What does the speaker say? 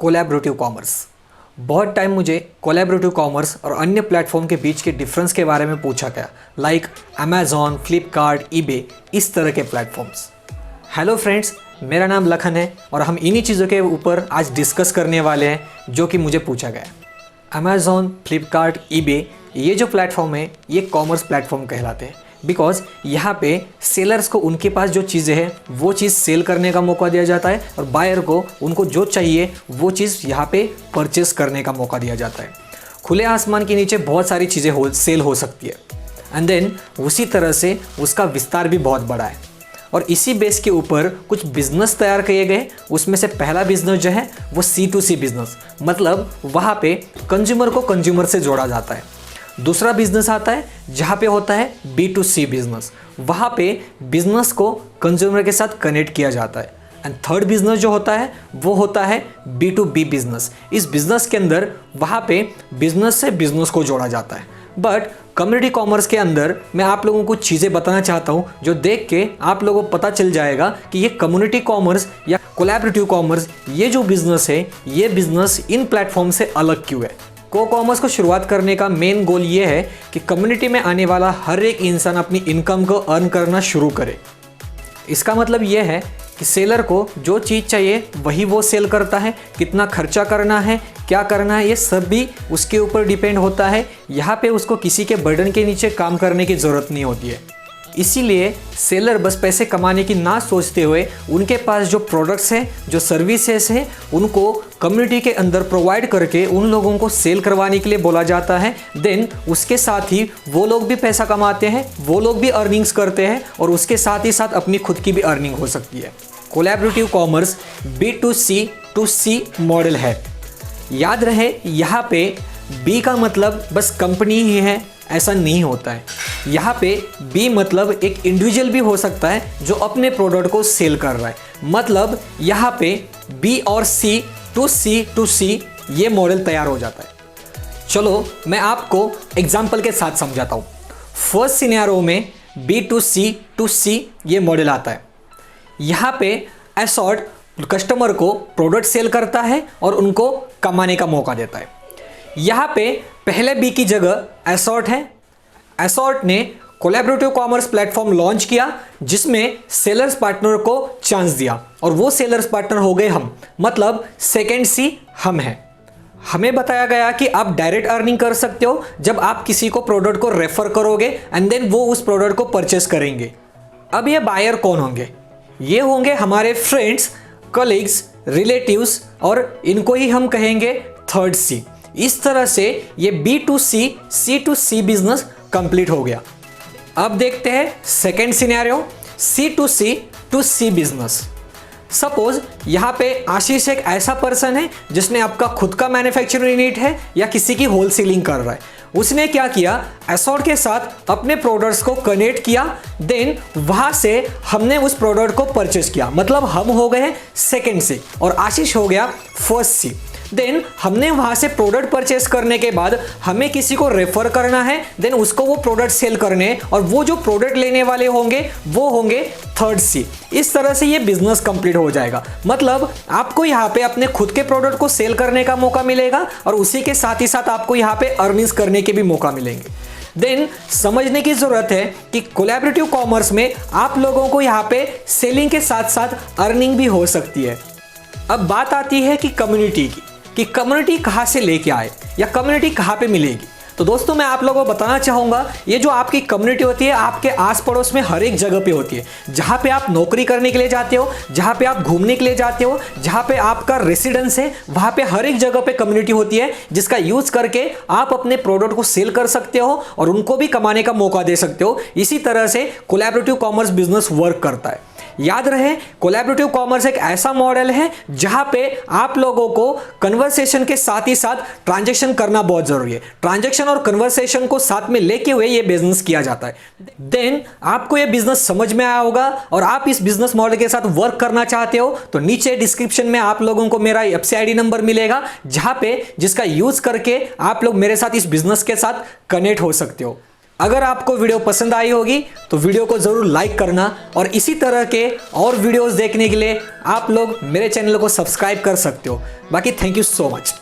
Collaborative commerce. बहुत time मुझे collaborative commerce और अन्य प्लेटफॉर्म के बीच के डिफरेंस के बारे में पूछा गया, लाइक अमेज़ॉन, फ्लिपकार्ट, ईबे, इस तरह के प्लेटफॉर्म्स। हेलो फ्रेंड्स, मेरा नाम लखन है और हम इन्हीं चीज़ों के ऊपर आज डिस्कस करने वाले हैं जो कि मुझे पूछा गया। अमेज़ॉन, फ्लिपकार्ट, ईबे, ये जो प्लेटफॉर्म है ये कॉमर्स प्लेटफॉर्म कहलाते हैं, बिकॉज यहाँ पे सेलर्स को उनके पास जो चीज़ें हैं वो चीज़ सेल करने का मौका दिया जाता है और बायर को उनको जो चाहिए वो चीज़ यहाँ पे परचेस करने का मौका दिया जाता है। खुले आसमान के नीचे बहुत सारी चीज़ें सेल हो सकती है एंड देन उसी तरह से उसका विस्तार भी बहुत बड़ा है और इसी बेस के ऊपर कुछ बिजनेस तैयार किए गए। उसमें से पहला बिजनेस जो है वो C2C बिजनेस, मतलब वहाँ पे कंज्यूमर को कंज्यूमर से जोड़ा जाता है। दूसरा बिजनेस आता है जहाँ पे होता है B2C बिजनेस, वहाँ पे बिजनेस को कंज्यूमर के साथ कनेक्ट किया जाता है। एंड थर्ड बिजनेस जो होता है वो होता है B2B बिजनेस। इस बिजनेस के अंदर वहाँ पे बिजनेस से बिजनेस को जोड़ा जाता है। बट कम्युनिटी कॉमर्स के अंदर मैं आप लोगों को चीज़ें बताना चाहता हूँ जो देख के आप लोगों को पता चल जाएगा कि ये कम्युनिटी कॉमर्स या कोलैबोरेटिव कॉमर्स, ये जो बिजनेस है ये बिजनेस इन प्लेटफॉर्म से अलग क्यों है। कॉमर्स को शुरुआत करने का मेन गोल ये है कि कम्युनिटी में आने वाला हर एक इंसान अपनी इनकम को अर्न करना शुरू करे। इसका मतलब ये है कि सेलर को जो चीज़ चाहिए वही वो सेल करता है। कितना खर्चा करना है, क्या करना है, ये सब भी उसके ऊपर डिपेंड होता है। यहाँ पे उसको किसी के बर्डन के नीचे काम करने की ज़रूरत नहीं होती है। इसीलिए सेलर बस पैसे कमाने की ना सोचते हुए उनके पास जो प्रोडक्ट्स हैं, जो सर्विसेज हैं, उनको कम्युनिटी के अंदर प्रोवाइड करके उन लोगों को सेल करवाने के लिए बोला जाता है। देन उसके साथ ही वो लोग भी पैसा कमाते हैं, वो लोग भी अर्निंग्स करते हैं और उसके साथ ही साथ अपनी खुद की भी अर्निंग हो सकती है। कोलैबोरेटिव कॉमर्स B2C मॉडल है। याद रहे यहाँ पे B का मतलब बस कंपनी ही है ऐसा नहीं होता है। यहाँ पे B मतलब एक इंडिविजुअल भी हो सकता है जो अपने प्रोडक्ट को सेल कर रहा है। मतलब यहाँ पे B और C टू C ये मॉडल तैयार हो जाता है। चलो मैं आपको एग्जाम्पल के साथ समझाता हूँ। फर्स्ट सिनेरियो में B2C ये मॉडल आता है। यहाँ पे असॉर्ट कस्टमर को प्रोडक्ट सेल करता है और उनको कमाने का मौका देता है। यहाँ पे पहले B की जगह असॉर्ट है। असॉर्ट ने कोलैबोरेटिव कॉमर्स प्लेटफॉर्म लॉन्च किया जिसमें सेलर्स पार्टनर को चांस दिया और वो सेलर्स पार्टनर हो गए हम, मतलब सेकेंड C हम हैं। हमें बताया गया कि आप डायरेक्ट अर्निंग कर सकते हो जब आप किसी को प्रोडक्ट को रेफर करोगे एंड देन वो उस प्रोडक्ट को परचेस करेंगे। अब ये बायर कौन होंगे? ये होंगे हमारे फ्रेंड्स, कलीग्स, रिलेटिव्स और इनको ही हम कहेंगे थर्ड C। इस तरह से ये B2C C2C बिजनेस कंप्लीट हो गया। अब देखते हैं second scenario, C2C business. Suppose यहाँ पे आशीष एक ऐसा पर्सन है जिसने आपका खुद का मैन्युफैक्चरिंग यूनिट है या किसी की होलसेलिंग कर रहा है। उसने क्या किया, असॉर्ट के साथ अपने प्रोडक्ट्स को कनेक्ट किया। देन वहां से हमने उस प्रोडक्ट को परचेस किया, मतलब हम हो गए सेकेंड C और आशीष हो गया फर्स्ट C। देन हमने वहां से प्रोडक्ट परचेस करने के बाद हमें किसी को रेफर करना है, देन उसको वो प्रोडक्ट सेल करने और वो जो प्रोडक्ट लेने वाले होंगे वो होंगे थर्ड C। इस तरह से ये बिजनेस कंप्लीट हो जाएगा। मतलब आपको यहाँ पे अपने खुद के प्रोडक्ट को सेल करने का मौका मिलेगा और उसी के साथ ही साथ आपको यहाँ पे अर्निंग्स करने के भी मौका मिलेंगे। देन समझने की जरूरत है कि कोलैबोरेटिव कॉमर्स में आप लोगों को यहाँ पे सेलिंग के साथ साथ अर्निंग भी हो सकती है। अब बात आती है कि कम्युनिटी की, कि कम्युनिटी कहाँ से लेके आए या कम्युनिटी कहाँ पे मिलेगी। तो दोस्तों मैं आप लोगों को बताना चाहूँगा, ये जो आपकी कम्युनिटी होती है आपके आस पड़ोस में हर एक जगह पे होती है। जहाँ पे आप नौकरी करने के लिए जाते हो, जहाँ पे आप घूमने के लिए जाते हो, जहाँ पे आपका रेसिडेंस है, वहाँ पे हर एक जगह पे कम्युनिटी होती है जिसका यूज़ करके आप अपने प्रोडक्ट को सेल कर सकते हो और उनको भी कमाने का मौका दे सकते हो। इसी तरह से कोलैबोरेटिव कॉमर्स बिजनेस वर्क करता है। याद रहे कोलैबोरेटिव कॉमर्स एक ऐसा मॉडल है जहां पे आप लोगों को कन्वर्सेशन के साथ ही साथ ट्रांजैक्शन करना बहुत जरूरी है। ट्रांजैक्शन और कन्वर्सेशन को साथ में लेके हुए ये बिजनेस किया जाता है। देन आपको ये बिजनेस समझ में आया होगा और आप इस बिजनेस मॉडल के साथ वर्क करना चाहते हो तो नीचे डिस्क्रिप्शन में आप लोगों को मेरा वेबसाइट ID नंबर मिलेगा जहां पे जिसका यूज करके आप लोग मेरे साथ इस बिजनेस के साथ कनेक्ट हो सकते हो। अगर आपको वीडियो पसंद आई होगी तो वीडियो को ज़रूर लाइक करना और इसी तरह के और वीडियोस देखने के लिए आप लोग मेरे चैनल को सब्सक्राइब कर सकते हो। बाकी थैंक यू सो मच।